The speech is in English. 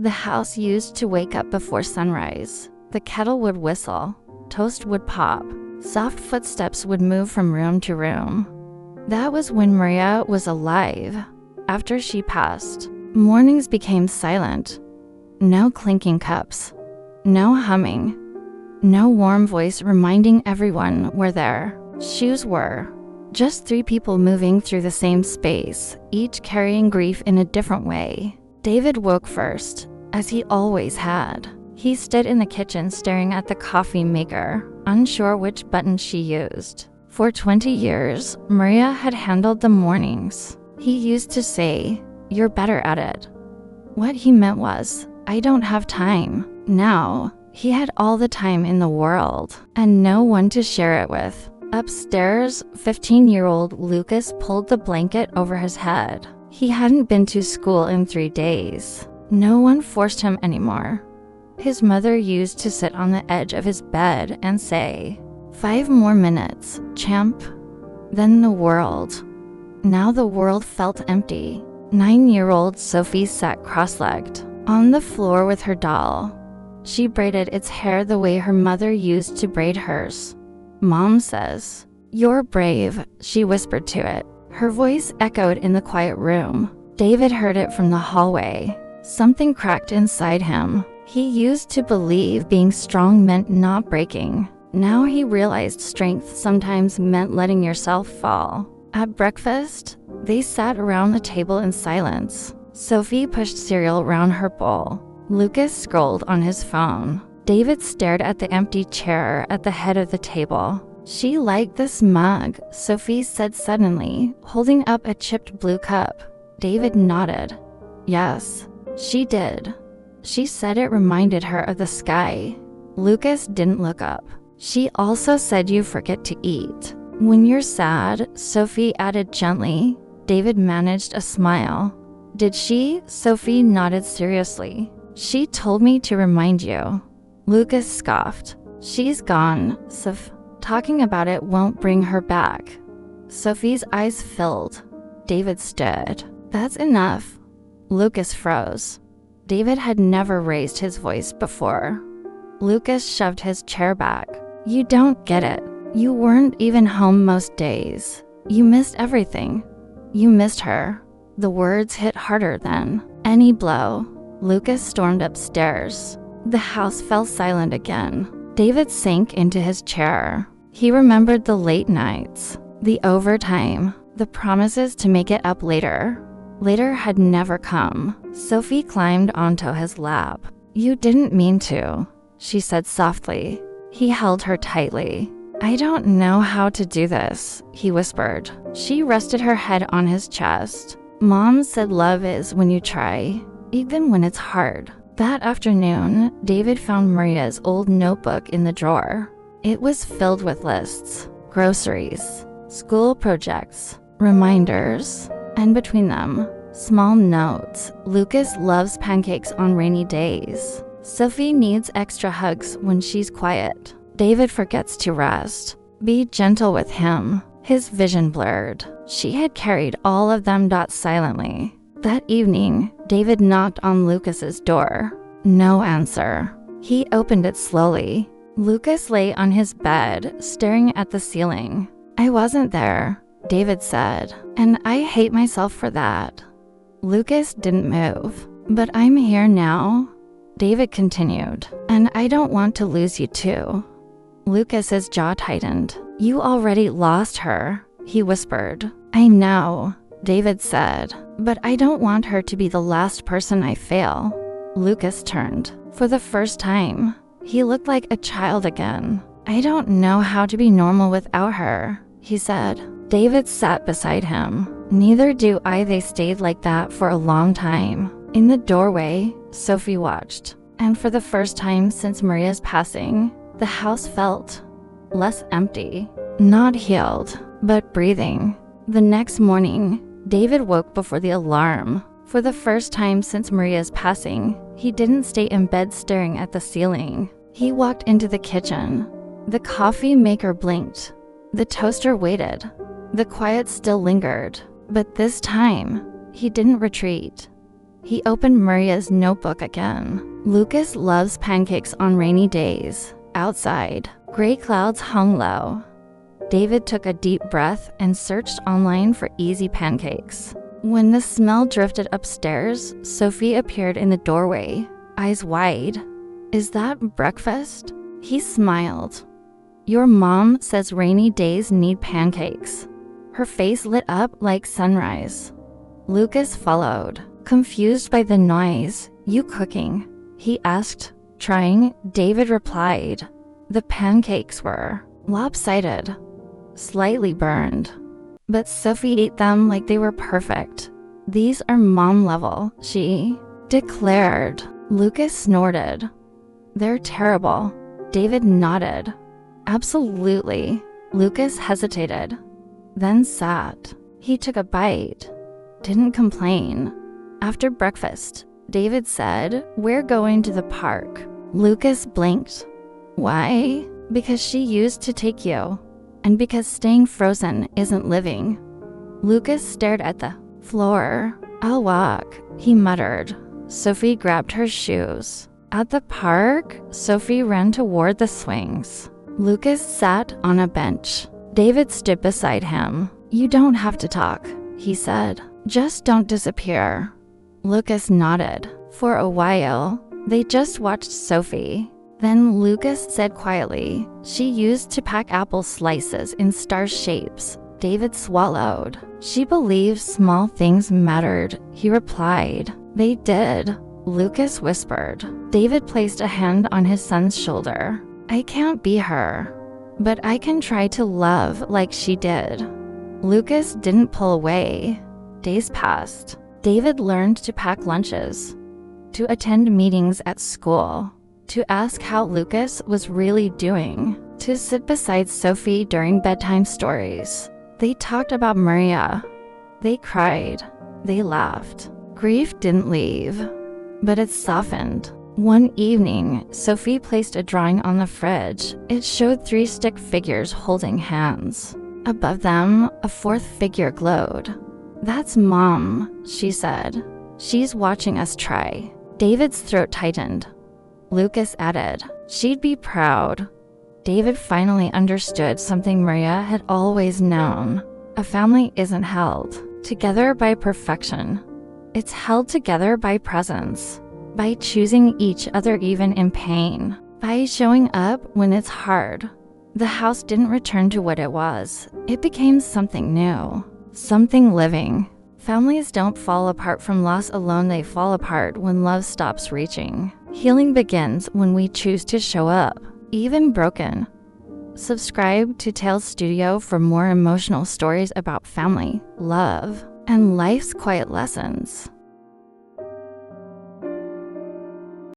The house used to wake up before sunrise. The kettle would whistle, toast would pop, soft footsteps would move from room to room. That was when Maria was alive. After she passed, mornings became silent. No clinking cups, no humming, no warm voice reminding everyone we're there. Shoes were. Just 3 people moving through the same space, each carrying grief in a different way. David woke first, as he always had. He stood in the kitchen staring at the coffee maker, unsure which button she used. For 20 years, Maria had handled the mornings. He used to say, "You're better at it." What he meant was, "I don't have time." Now, he had all the time in the world, and no one to share it with. Upstairs, 15-year-old Lucas pulled the blanket over his head. He hadn't been to school in 3 days. No one forced him anymore. His mother used to sit on the edge of his bed and say, "5 more minutes, champ." Then the world. Now the world felt empty. 9-year-old Sophie sat cross-legged on the floor with her doll. She braided its hair the way her mother used to braid hers. "Mom says, 'You're brave,'" she whispered to it. Her voice echoed in the quiet room. David heard it from the hallway. Something cracked inside him. He used to believe being strong meant not breaking. Now he realized strength sometimes meant letting yourself fall. At breakfast, they sat around the table in silence. Sophie pushed cereal around her bowl. Lucas scrolled on his phone. David stared at the empty chair at the head of the table. "She liked this mug," Sophie said suddenly, holding up a chipped blue cup. David nodded. "Yes, she did. She said it reminded her of the sky." Lucas didn't look up. "She also said you forget to eat when you're sad," Sophie added gently. David managed a smile. "Did she?" Sophie nodded seriously. "She told me to remind you." Lucas scoffed. "She's gone, Soph. Talking about it won't bring her back." Sophie's eyes filled. David stood. "That's enough." Lucas froze. David had never raised his voice before. Lucas shoved his chair back. "You don't get it. You weren't even home most days. You missed everything. You missed her." The words hit harder than any blow. Lucas stormed upstairs. The house fell silent again. David sank into his chair. He remembered the late nights, the overtime, the promises to make it up later. Later had never come. Sophie climbed onto his lap. "You didn't mean to," she said softly. He held her tightly. "I don't know how to do this," he whispered. She rested her head on his chest. "Mom said love is when you try, even when it's hard." That afternoon, David found Maria's old notebook in the drawer. It was filled with lists, groceries, school projects, reminders, and between them, small notes. "Lucas loves pancakes on rainy days. Sophie needs extra hugs when she's quiet. David forgets to rest. Be gentle with him." His vision blurred. She had carried all of them silently. That evening, David knocked on Lucas's door. No answer. He opened it slowly. Lucas lay on his bed, staring at the ceiling. "I wasn't there," David said, "and I hate myself for that." Lucas didn't move. "But I'm here now," David continued, "and I don't want to lose you too." Lucas's jaw tightened. "You already lost her," he whispered. "I know," David said, "but I don't want her to be the last person I fail." Lucas turned. For the first time, he looked like a child again. "I don't know how to be normal without her," he said. David sat beside him. "Neither do I." They stayed like that for a long time. In the doorway, Sophie watched. And for the first time since Maria's passing, the house felt less empty. Not healed, but breathing. The next morning, David woke before the alarm. For the first time since Maria's passing, he didn't stay in bed staring at the ceiling. He walked into the kitchen. The coffee maker blinked. The toaster waited. The quiet still lingered. But this time, he didn't retreat. He opened Maria's notebook again. Lucas loves pancakes on rainy days. Outside, gray clouds hung low. David took a deep breath and searched online for easy pancakes. When the smell drifted upstairs, Sophie appeared in the doorway, eyes wide. "Is that breakfast?" He smiled. "Your mom says rainy days need pancakes." Her face lit up like sunrise. Lucas followed, confused by the noise. "You cooking?" he asked. "Trying," David replied. The pancakes were lopsided, slightly burned, but Sophie ate them like they were perfect. "These are mom level," she declared. Lucas snorted. "They're terrible." David nodded. "Absolutely." Lucas hesitated, then sat. He took a bite, didn't complain. After breakfast, David said, "We're going to the park." Lucas blinked. "Why?" "Because she used to take you, and because staying frozen isn't living." Lucas stared at the floor. "I'll walk," he muttered. Sophie grabbed her shoes. At the park, Sophie ran toward the swings. Lucas sat on a bench. David stood beside him. "You don't have to talk," he said. "Just don't disappear." Lucas nodded. For a while, they just watched Sophie. Then Lucas said quietly, "She used to pack apple slices in star shapes." David swallowed. "She believed small things mattered," he replied. "They did," Lucas whispered. David placed a hand on his son's shoulder. "I can't be her, but I can try to love like she did." Lucas didn't pull away. Days passed. David learned to pack lunches, to attend meetings at school, to ask how Lucas was really doing, to sit beside Sophie during bedtime stories. They talked about Maria. They cried. They laughed. Grief didn't leave, but it softened. One evening, Sophie placed a drawing on the fridge. It showed 3 stick figures holding hands. Above them, a 4th figure glowed. "That's Mom," she said. "She's watching us try." David's throat tightened. Lucas added, "She'd be proud." David finally understood something Maria had always known. A family isn't held together by perfection. It's held together by presence, by choosing each other even in pain, by showing up when it's hard. The house didn't return to what it was. It became something new, something living. Families don't fall apart from loss alone, they fall apart when love stops reaching. Healing begins when we choose to show up, even broken. Subscribe to Tales Studio for more emotional stories about family, love, and life's quiet lessons.